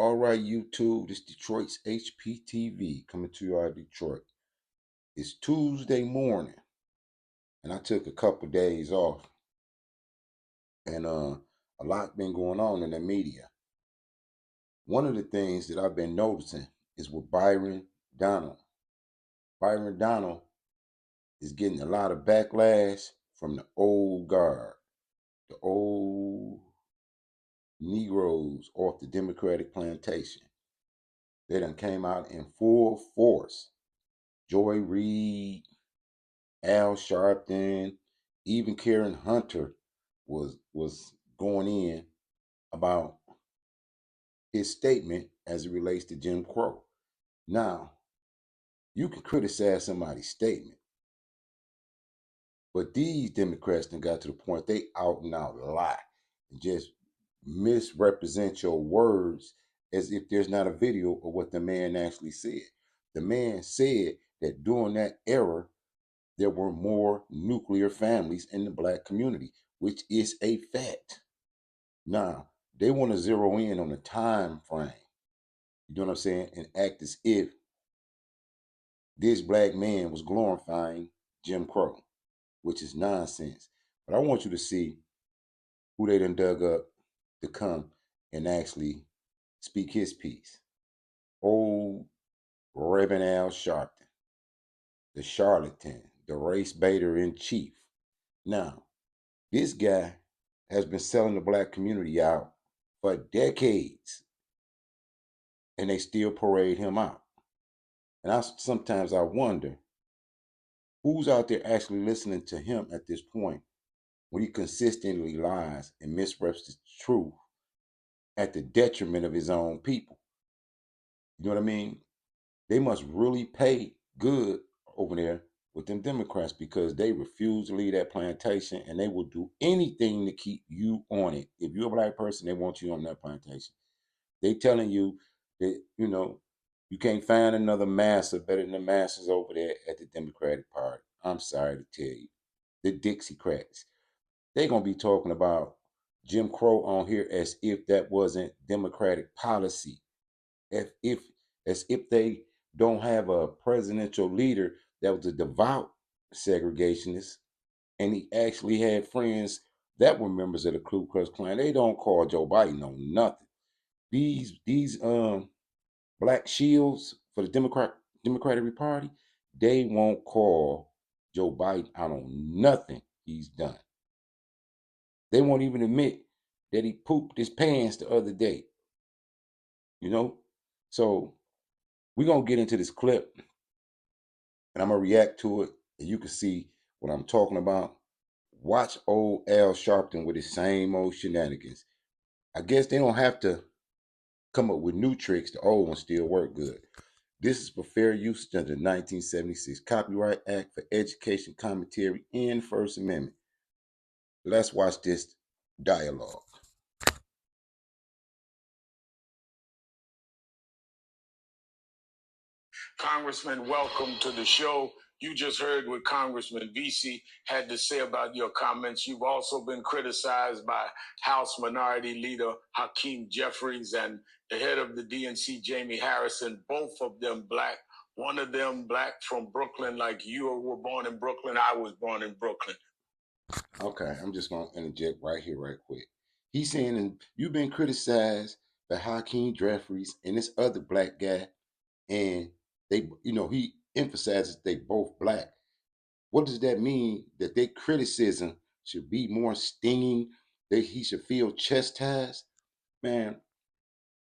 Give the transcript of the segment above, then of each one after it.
All right, YouTube, this Detroit's HPTV coming to you out of Detroit. It's Tuesday morning, and I took a couple days off, and a lot been going on in the media. One of the things that I've been noticing is with Byron Donalds. Byron Donalds is getting a lot of backlash from the old guard, the old Negroes off the Democratic plantation. They done came out in full force. Joy Reid, Al Sharpton, even Karen Hunter was going in about his statement as it relates to Jim Crow. Now, you can criticize somebody's statement, but these Democrats done got to the point they out and out lie and just misrepresent your words as if there's not a video of what the man actually said. The man said that during that era, there were more nuclear families in the black community, which is a fact. Now, they want to zero in on the time frame, you know what I'm saying, and act as if this black man was glorifying Jim Crow, which is nonsense. But I want you to see who they done dug up to come and actually speak his piece. Old Reverend Al Sharpton, the charlatan, the race baiter in chief. Now, this guy has been selling the black community out for decades, and they still parade him out. And sometimes I wonder who's out there actually listening to him at this point when he consistently lies and misrepresents the truth at the detriment of his own people. You know what I mean? They must really pay good over there with them Democrats because they refuse to leave that plantation and they will do anything to keep you on it. If you're a black person, they want you on that plantation. They telling you that, you can't find another massa better than the masses over there at the Democratic Party. I'm sorry to tell you. The Dixiecrats. They're going to be talking about Jim Crow on here as if that wasn't Democratic policy. If as if they don't have a presidential leader that was a devout segregationist and he actually had friends that were members of the Ku Klux Klan. They don't call Joe Biden on nothing. These black shields for the Democratic Party, they won't call Joe Biden out on nothing he's done. They won't even admit that he pooped his pants the other day. You know? So we're gonna get into this clip and I'm gonna react to it, and you can see what I'm talking about. Watch old Al Sharpton with his same old shenanigans. I guess they don't have to come up with new tricks. The old ones still work good. This is for fair use under the 1976 Copyright Act for education, commentary, and First Amendment. Let's watch this dialogue. Congressman, welcome to the show. You just heard what Congressman Vesey had to say about your comments. You've also been criticized by House Minority Leader Hakeem Jeffries and the head of the DNC, Jamie Harrison, both of them black. One of them black from Brooklyn, like you were born in Brooklyn. I was born in Brooklyn. Okay, I'm just going to interject right here, right quick. He's saying, and you've been criticized by Hakeem Jeffries and this other black guy, and they, he emphasizes they both black. What does that mean? That their criticism should be more stinging? That he should feel chastised? Man,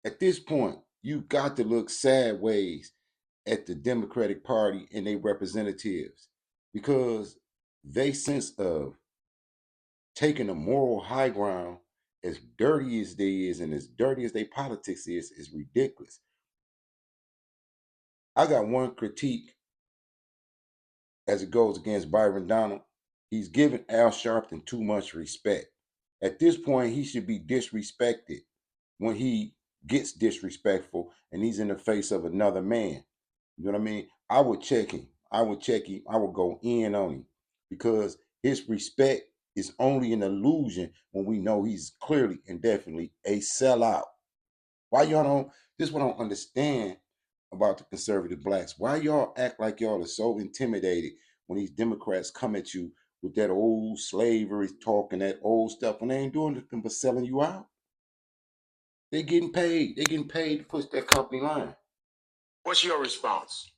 at this point, you got to look sideways at the Democratic Party and their representatives because they sense of taking a moral high ground, as dirty as they is and as dirty as their politics is ridiculous. I got one critique as it goes against Byron Donald. He's giving Al Sharpton too much respect. At this point, he should be disrespected when he gets disrespectful and he's in the face of another man. You know what I mean? I would check him. I would check him. I would go in on him because his respect is only an illusion when we know he's clearly and definitely a sellout. Why y'all don't This is what I don't understand about the conservative blacks. Why y'all act like y'all are so intimidated when these Democrats come at you with that old slavery talk and that old stuff when they ain't doing nothing but selling you out? They getting paid. They getting paid to push that company line. What's your response?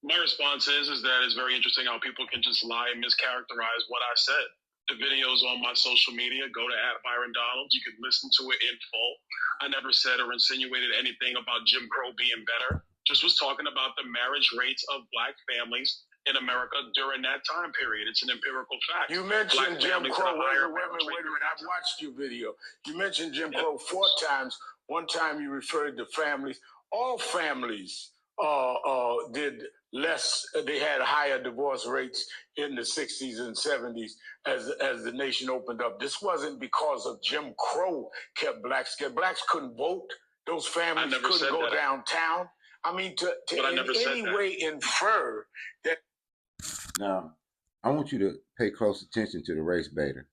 My response is that it's very interesting how people can just lie and mischaracterize what I said. The video's on my social media. Go to @Byron Donalds. You can listen to it in full. I never said or insinuated anything about Jim Crow being better. Just was talking about the marriage rates of black families in America during that time period. It's an empirical fact. You mentioned Jim Crow. Wait a minute. I've watched your video. You mentioned Jim Crow 4 times. One time you referred to families. All families did less. They had higher divorce rates in the 60s and 70s as the nation opened up. This wasn't because of Jim Crow kept blacks scared. Blacks couldn't vote. Those families couldn't go downtown. I mean, to in any way infer that. Now, I want you to pay close attention to the race baiter.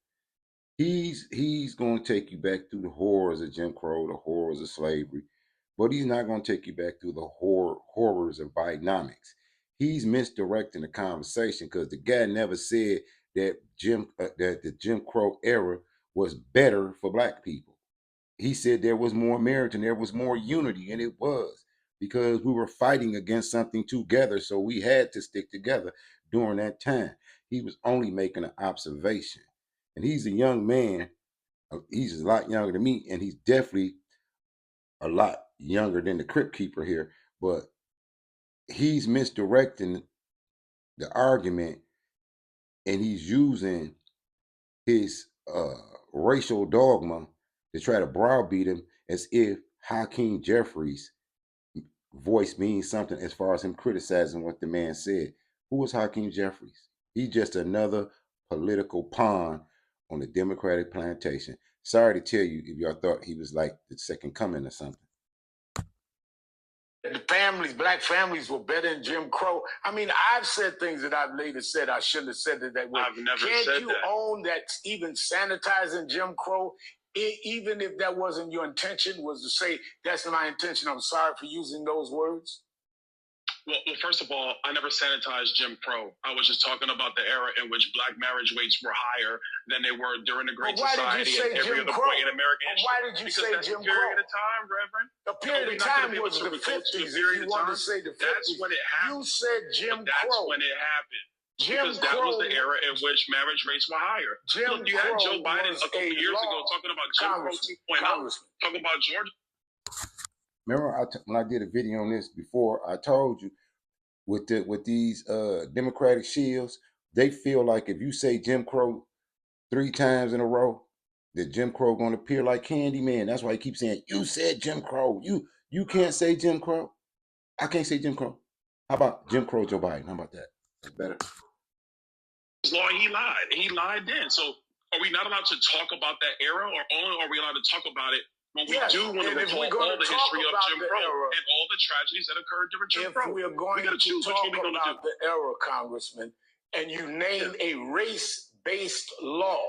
He's going to take you back through the horrors of Jim Crow, the horrors of slavery, but he's not going to take you back through the horrors of Bidenomics. He's misdirecting the conversation because the guy never said that the Jim Crow era was better for black people. He said there was more marriage and there was more unity, and it was because we were fighting against something together, so we had to stick together during that time. He was only making an observation, and he's a young man. He's a lot younger than me, and he's definitely a lot younger than the crypt keeper here, but he's misdirecting the argument, and he's using his racial dogma to try to browbeat him as if Hakeem Jeffries' voice means something as far as him criticizing what the man said. Who is Hakeem Jeffries? He's just another political pawn on the Democratic plantation. Sorry to tell you if y'all thought he was like the second coming or something. The families, black families, were better than Jim Crow. I mean, I've said things that I've later said I shouldn't have said it that way. I've never said that. Can't you own that even sanitizing Jim Crow, even if that wasn't your intention, was to say, that's my intention, I'm sorry for using those words? Well, first of all, I never sanitized Jim Crow. I was just talking about the era in which black marriage rates were higher than they were during the Great Society and every other point in American history. Why did you say Jim Crow? Period of time, Reverend. The period of time was the 50s. If you want to say the 50s, that's when it happened. You said Jim Crow. That's when it happened. Because that was the era in which marriage rates were higher. Look, you had Joe Biden a couple years ago talking about Jim Crow 2.0, talking about Georgia. Remember, when I did a video on this before, I told you with these Democratic shields, they feel like if you say Jim Crow 3 times in a row, that Jim Crow going to appear like Candyman. That's why he keeps saying, "You said Jim Crow. You can't say Jim Crow. I can't say Jim Crow. How about Jim Crow Joe Biden? How about that? That's better." Law, he lied. He lied then. So are we not allowed to talk about that era, or only are we allowed to talk about it when we do want to recall all the history of Jim Crow and all the tragedies that occurred during Jim Crow? If we are going to talk about the era, Congressman, and you name a race-based law,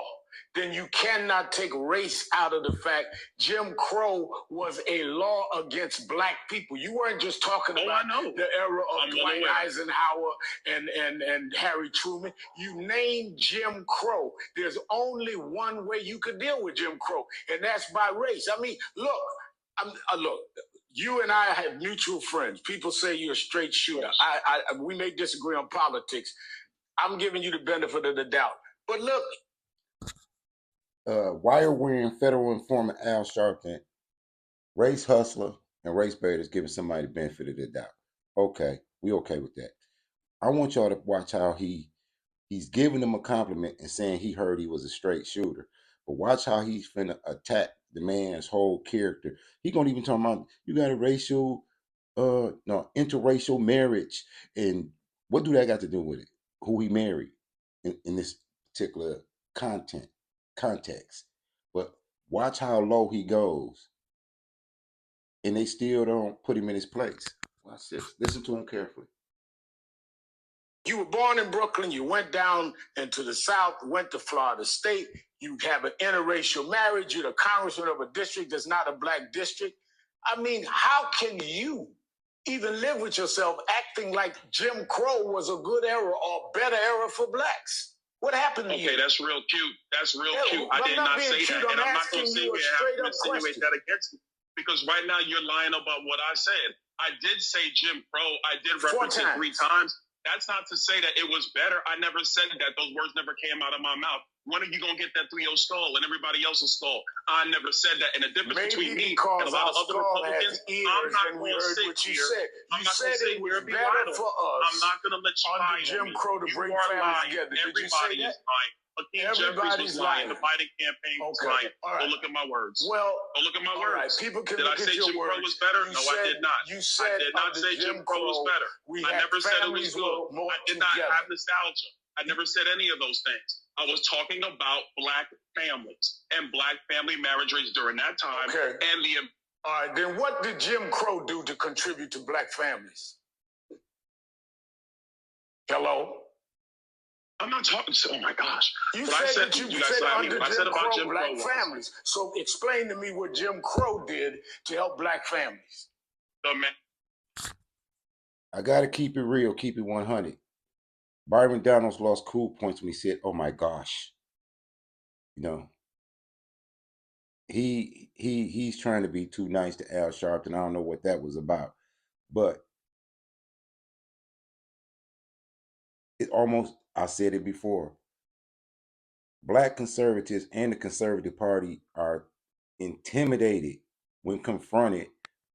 then you cannot take race out of the fact Jim Crow was a law against black people. You weren't just talking about the era of Dwight Eisenhower and Harry Truman. You named Jim Crow. There's only one way you could deal with Jim Crow, and that's by race. I mean, look, look. You and I have mutual friends. People say you're a straight shooter. We may disagree on politics. I'm giving you the benefit of the doubt. But look. Wire-wearing federal informant Al Sharpton, race hustler, and race baiters giving somebody the benefit of the doubt. Okay, we okay with that. I want y'all to watch how he's giving them a compliment and saying he heard he was a straight shooter. But watch how he's finna attack the man's whole character. He gonna even talk about you got a interracial marriage, and what do that got to do with it? Who he married in this particular context. But watch how low he goes, and they still don't put him in his place. Watch this. Listen to him carefully. You were born in Brooklyn. You went down into the South, went to Florida State. You have an interracial marriage. You're the congressman of a district that's not a black district. I mean, how can you even live with yourself acting like Jim Crow was a good era or better era for blacks? What happened to you? Okay, that's real cute. That's real cute. I'm I did not being say cute, that, and I'm not asking going to sit you here a straight and up insinuate question. that against me, because right now you're lying about what I said. I did say Jim Crow. I did reference it 3 times. That's not to say that it was better. I never said that. Those words never came out of my mouth. When are you going to get that 3-0 skull and everybody else's skull? I never said that. And the difference between me and a lot of other Republicans, I'm not going to sit here. I'm not going to sit here and be lying for us. I'm not going to let you lie on me. You are lying. Everybody is lying. Hakeem Jeffries was lying. The Biden campaign was lying. Go look at my words. Well, go look at my words. People can did I say Jim Crow was better? No, I did not. I did not say Jim Crow was better. I never said it was good. I did not have nostalgia. I never said any of those things. I was talking about black families and black family marriage rates during that time. Okay. And the all right, then what did Jim Crow do to contribute to black families? Hello? I'm not talking to, oh my gosh. You said under Jim Crow, black families. So explain to me what Jim Crow did to help black families. I got to keep it real, keep it 100. Byron Donalds lost cool points when he said, oh my gosh. You know, he's trying to be too nice to Al Sharpton. I don't know what that was about. But it almost, I said it before, black conservatives and the Conservative Party are intimidated when confronted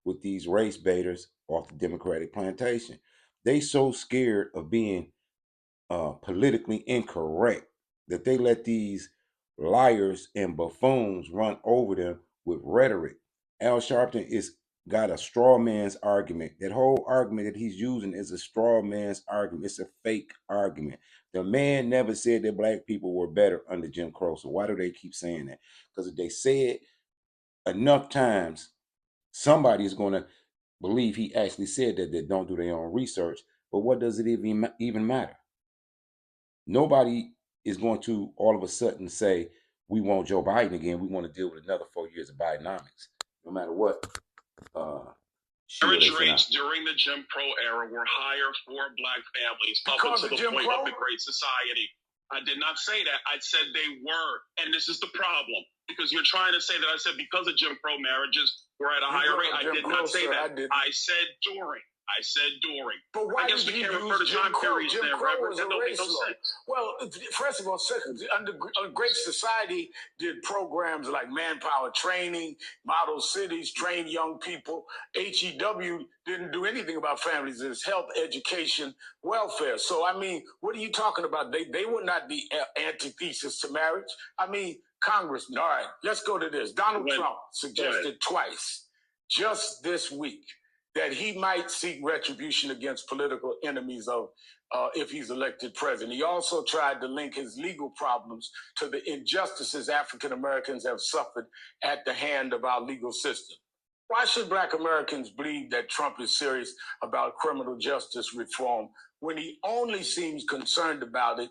with these race baiters off the Democratic plantation. They so scared of being politically incorrect that they let these liars and buffoons run over them with rhetoric. Al Sharpton is got a straw man's argument. That whole argument that he's using is a straw man's argument. It's a fake argument. The man never said that black people were better under Jim Crow. So why do they keep saying that? Because if they say it enough times, somebody is going to believe he actually said that. They don't do their own research. But what does it even matter? Nobody is going to all of a sudden say, we want Joe Biden again. We want to deal with another 4 years of Bidenomics, no matter what. Marriage rates during the Jim Crow era were higher for black families up until the point of the Great Society. I did not say that. I said they were. And this is the problem. Because you're trying to say that I said because of Jim Crow marriages were at a higher rate. I did not say that. I said during. I said during. But why I guess we can't refer to time periods there, Reverend. That don't make no sense. Well, first of all, under Great Society did programs like manpower training, model cities, train young people. HEW didn't do anything about families. It's health, education, welfare. So, I mean, what are you talking about? They would not be antithesis to marriage. I mean, Congressman, all right, let's go to this. Donald Trump suggested twice, just this week, that he might seek retribution against political enemies of if he's elected president. He also tried to link his legal problems to the injustices African Americans have suffered at the hand of our legal system. Why should Black Americans believe that Trump is serious about criminal justice reform when he only seems concerned about it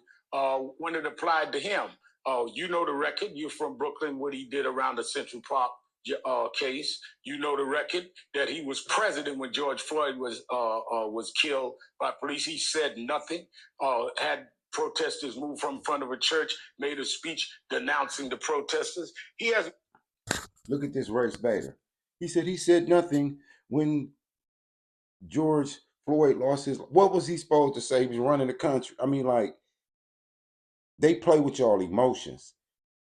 when it applied to him? You know the record. You're from Brooklyn, what he did around the Central Park case. You know the record that he was president when George Floyd was killed by police. He said nothing. Had protesters moved from front of a church, made a speech denouncing the protesters. He has. Look at this race baiter. He said nothing when George Floyd lost his. What was he supposed to say? He was running the country. I mean, like, they play with y'all emotions.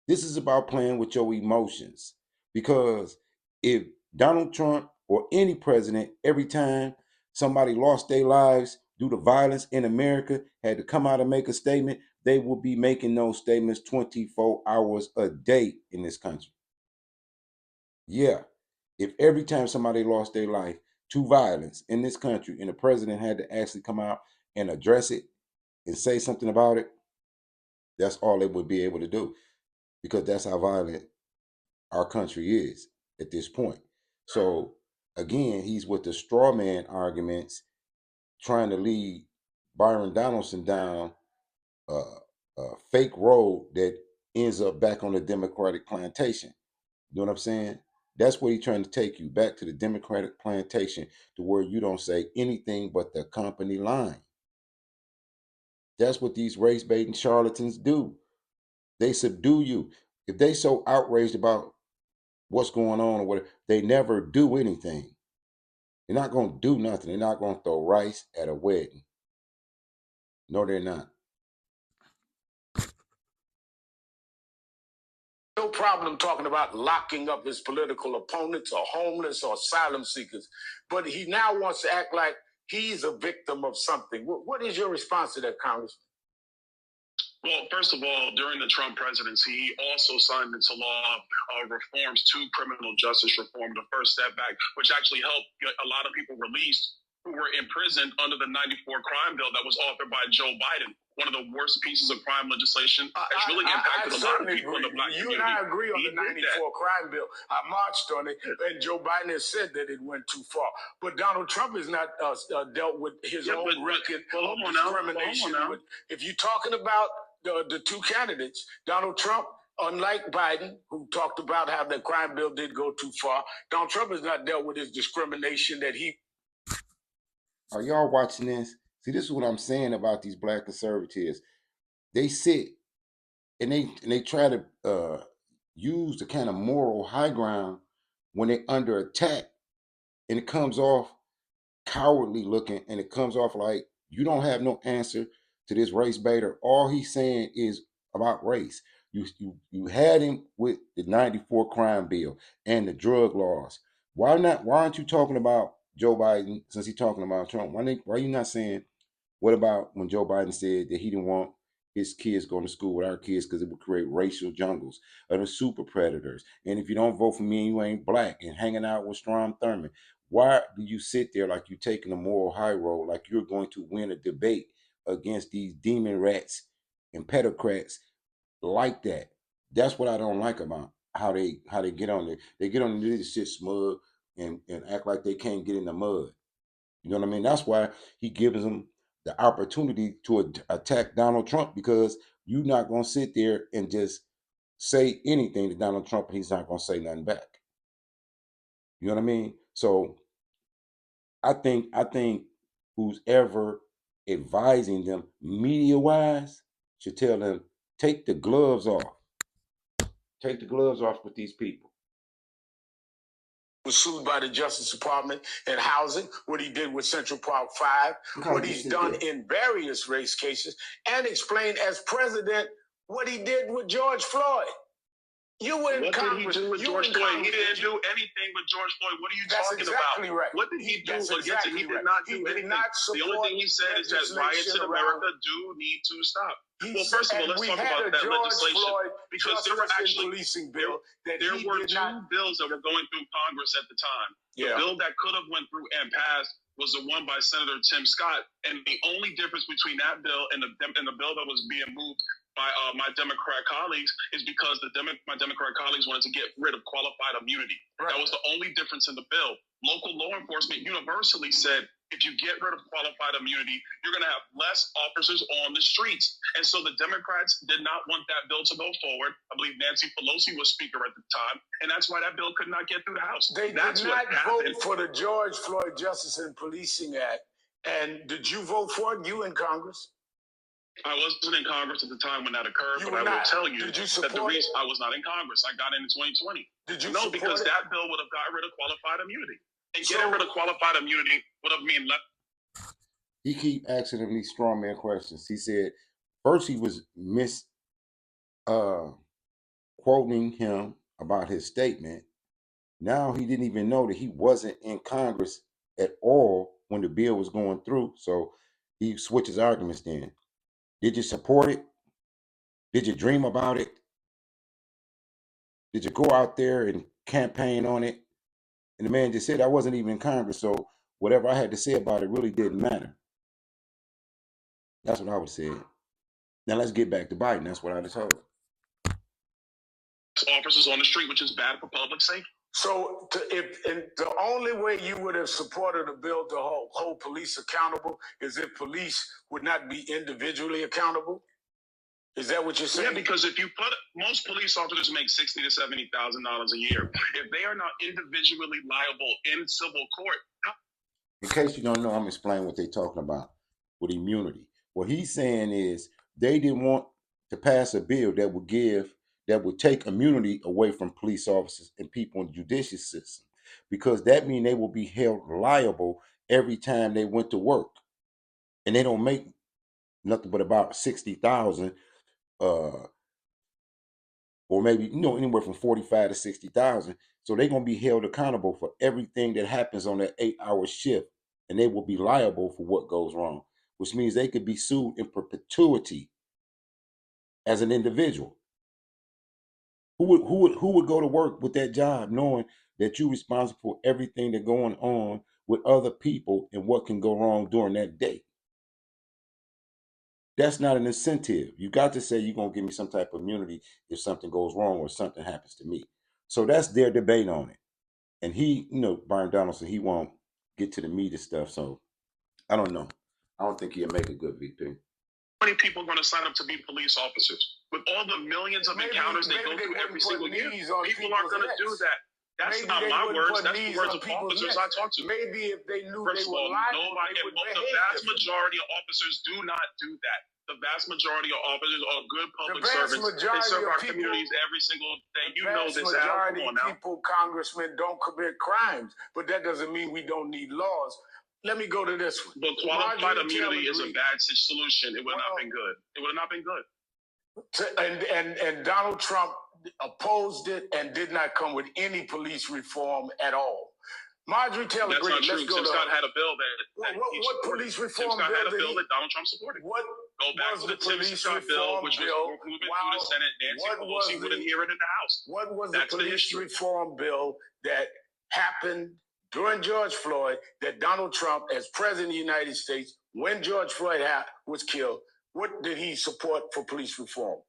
This is about playing with your emotions. Because if Donald Trump or any president, every time somebody lost their lives due to violence in America, had to come out and make a statement, they will be making those statements 24 hours a day in this country. Yeah. If every time somebody lost their life to violence in this country and the president had to actually come out and address it and say something about it, that's all they would be able to do. Because that's how violent our country is at this point. So again, he's with the straw man arguments, trying to lead Byron Donaldson down a fake road that ends up back on the Democratic plantation. You know what I'm saying? That's where he's trying to take you, back to the Democratic plantation, to where you don't say anything but the company line. That's what these race baiting charlatans do. They subdue you. If they so outraged about what's going on or whatever, they never do anything. They're not going to do nothing. They're not going to throw rice at a wedding. No, they're not. No problem talking about locking up his political opponents or homeless or asylum seekers, but he now wants to act like he's a victim of something. What is your response to that, Congressman? Well, first of all, during the Trump presidency, he also signed into law reforms to criminal justice reform, the first step back, which actually helped get a lot of people released who were imprisoned under the 94 crime bill that was authored by Joe Biden. One of the worst pieces of crime legislation that's really impacted a lot of people in the black community. You and I agree on the 94 crime bill. I marched on it, and Joe Biden has said that it went too far. But Donald Trump has not dealt with his own record of discrimination. If you're talking about the two candidates, Donald Trump, unlike Biden, who talked about how the crime bill did go too far, Donald Trump has not dealt with his discrimination that he... Are y'all watching this? See, this is what I'm saying about these black conservatives. They sit and they try to use the kind of moral high ground when they're under attack, and it comes off cowardly looking, and it comes off like you don't have no answer to this race baiter. All he's saying is about race. You had him with the 94 crime bill and the drug laws. Why not? Why aren't you talking about Joe Biden since he's talking about Trump? Why are you not saying, what about when Joe Biden said that he didn't want his kids going to school with our kids because it would create racial jungles or the super predators? And if you don't vote for me, you ain't black, and hanging out with Strom Thurmond. Why do you sit there like you're taking a moral high road, like you're going to win a debate against these demon rats and pedocrats like that? That's what I don't like about how they get on there. They get on there to sit smug and act like they can't get in the mud. You know what I mean? That's why he gives them the opportunity to attack Donald Trump, because you're not going to sit there and just say anything to Donald Trump and he's not going to say nothing back. You know what I mean? So I think who's ever advising them media wise should tell them, take the gloves off. Take the gloves off with these people. Was sued by the Justice Department and housing, what he did with Central Park 5, what he's done in various race cases, and explained as president what he did with George Floyd. You were in Congress. What did he do with George Floyd? He didn't do anything with George Floyd. What are you talking about? That's exactly right. What did he do against it? He did not do anything. The only thing he said is that riots in America do need to stop. Well, first of all, let's talk about that legislation, because there were actually policing bill. There were two bills that were going through Congress at the time. The bill that could have went through and passed was the one by Senator Tim Scott, and the only difference between that bill and the bill that was being moved by my Democrat colleagues is because my Democrat colleagues wanted to get rid of qualified immunity. Right. That was the only difference in the bill. Local law enforcement universally said, if you get rid of qualified immunity, you're going to have less officers on the streets. And so the Democrats did not want that bill to go forward. I believe Nancy Pelosi was speaker at the time, and that's why that bill could not get through the House. They did not vote for the George Floyd Justice and Policing Act. And did you vote for it, you in Congress? I wasn't in Congress at the time when that occurred, but I will tell you that the reason I was not in Congress, I got in 2020. Did you? No, because that bill would have got rid of qualified immunity. And getting rid of qualified immunity would have mean left. He keep asking him these straw man questions. He said first he was quoting him about his statement. Now he didn't even know that he wasn't in Congress at all when the bill was going through. So he switches arguments then. Did you support it? Did you dream about it? Did you go out there and campaign on it? And the man just said, I wasn't even in Congress, so whatever I had to say about it really didn't matter. That's what I would say. Now let's get back to Biden. That's what I just told him. Officers on the street, which is bad for public safety. So if the only way you would have supported a bill to hold police accountable is if police would not be individually accountable? Is that what you're saying? Yeah, because if you put most police officers make $60,000 to $70,000 a year. If they are not individually liable in civil court, in case you don't know, I'm explaining what they're talking about with immunity. What he's saying is they didn't want to pass a bill that would take immunity away from police officers and people in the judicial system, because that means they will be held liable every time they went to work, and they don't make nothing but about 60,000, or maybe anywhere from 45 to 60,000. So they're gonna be held accountable for everything that happens on that 8-hour shift, and they will be liable for what goes wrong, which means they could be sued in perpetuity as an individual. Who would go to work with that job knowing that you're responsible for everything that's going on with other people and what can go wrong during that day? That's not an incentive. You got to say you're gonna give me some type of immunity if something goes wrong or something happens to me. So that's their debate on it. And he, Byron Donalds, he won't get to the meat of stuff. So I don't know. I don't think he'll make a good VP. how many people are going to sign up to be police officers? With all the millions of encounters they go through every single year, people aren't going to do that. That's not my words. That's the words of officers I talk to. Maybe if they knew First they of all, were liable, the vast majority of officers do not do that. The vast majority of officers are good public servants. They serve our communities every single day. You know this, Al. Majority of people, congressmen, don't commit crimes, but that doesn't mean we don't need laws. Let me go to this one. But qualified immunity is a bad solution. It would not have been good. It would have not been good. And Donald Trump opposed it and did not come with any police reform at all. Marjorie Taylor Greene. That's not true. Tim Scott had a bill that what police reform Tim Scott had a bill that Donald Trump supported. What go back to the Tim Scott bill, which was moving through the Senate. Nancy Pelosi wouldn't hear it in the House. What was the police reform bill that happened during George Floyd that Donald Trump, as president of the United States, when George Floyd was killed, what did he support for police reform?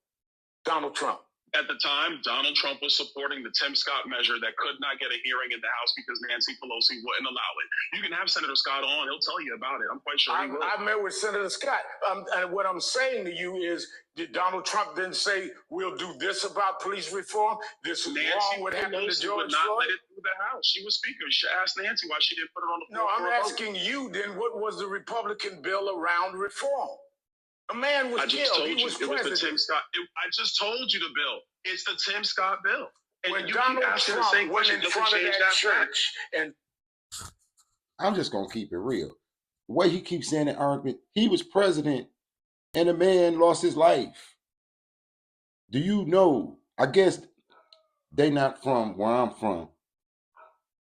Donald Trump. At the time, Donald Trump was supporting the Tim Scott measure that could not get a hearing in the House because Nancy Pelosi wouldn't allow it. You can have Senator Scott on. He'll tell you about it. I'm quite sure he will. I met with Senator Scott. And what I'm saying to you is, did Donald Trump then say, we'll do this about police reform? This is wrong what happened to George Floyd? Would not let it through the House. She was Speaker. You should ask Nancy why she didn't put it on the floor. No, I'm asking you then, what was the Republican bill around reform? A man was killed. He was president. It was the Tim Scott. I just told you the bill. It's the Tim Scott bill. And when Donald Trump went in front of that church, and I'm just gonna keep it real. The way he keeps saying the argument, he was president, and a man lost his life. Do you know? I guess they not from where I'm from,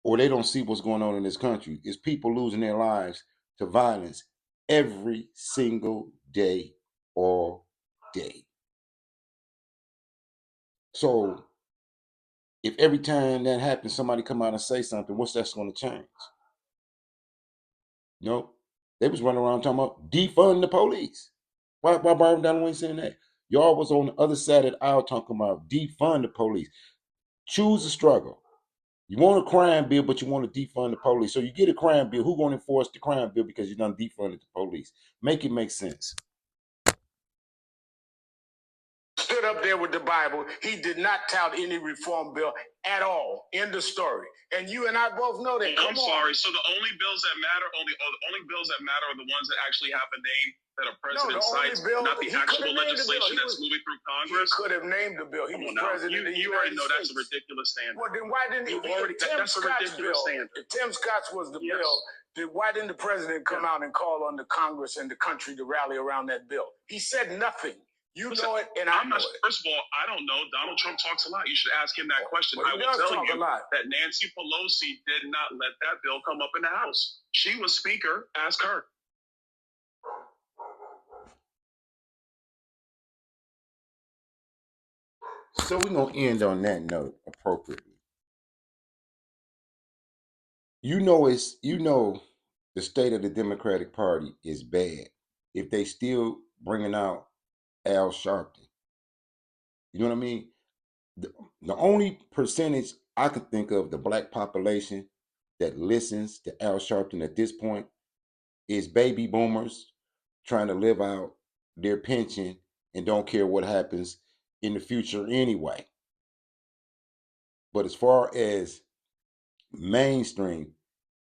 or they don't see what's going on in this country. It's people losing their lives to violence every single day, all day. So if every time that happens, somebody come out and say something, what's that's going to change? They was running around talking about defund the police. Why Byron Donalds ain't saying that? Y'all was on the other side of the aisle talking about defund the police. Choose a struggle. You want a crime bill, but you want to defund the police. So you get a crime bill. Who going to enforce the crime bill because you done defunded the police? Make it make sense. Stood up there with the Bible. He did not tout any reform bill at all. End of story. And you and I both know that. I'm sorry. So the only bills that matter, the only bills that matter are the ones that actually have a name that a president cites, not the actual legislation that's moving through Congress. He could have named the bill. He was president of the United States. You already know that's a ridiculous standard. Well, then why didn't Tim Scott's bill? If Tim Scott's was the bill, then why didn't the president come out and call on the Congress and the country to rally around that bill? He said nothing. You know it, and I know it. First of all, I don't know. Donald Trump talks a lot. You should ask him that question. I will tell you that Nancy Pelosi did not let that bill come up in the House. She was Speaker. Ask her. So we're going to end on that note appropriately. You know the state of the Democratic Party is bad if they still bringing out Al Sharpton. You know what I mean? The only percentage I can think of the black population that listens to Al Sharpton at this point is baby boomers trying to live out their pension and don't care what happens in the future anyway. But as far as mainstream,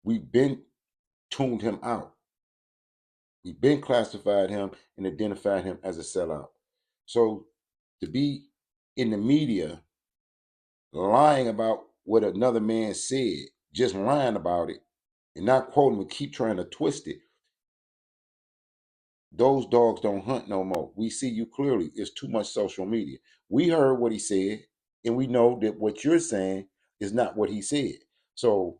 we've been tuned him out. We've been classified him and identified him as a sellout. So to be in the media lying about what another man said, just lying about it and not quoting but keep trying to twist it, those dogs don't hunt no more. We see you clearly. It's too much social media. We heard what he said, and we know that what you're saying is not what he said. So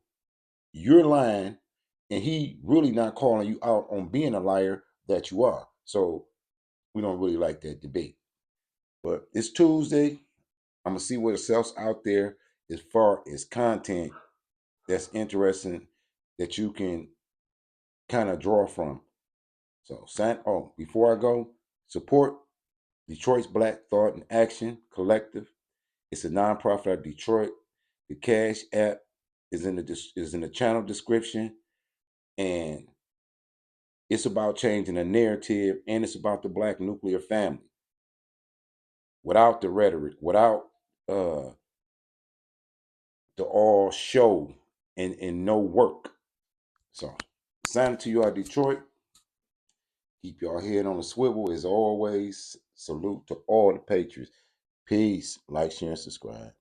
you're lying, and he really not calling you out on being a liar that you are. So we don't really like that debate. But it's Tuesday. I'm gonna see what else out there as far as content that's interesting that you can kind of draw from. So before I go, support Detroit's Black Thought and Action Collective. It's a nonprofit out of Detroit. The Cash App is in the channel description, and it's about changing the narrative, and it's about the Black nuclear family. Without the rhetoric, without uh, the all show and no work. So, signing to you out of Detroit. Keep your head on the swivel as always. Salute to all the patriots. Peace. Like, share, and subscribe.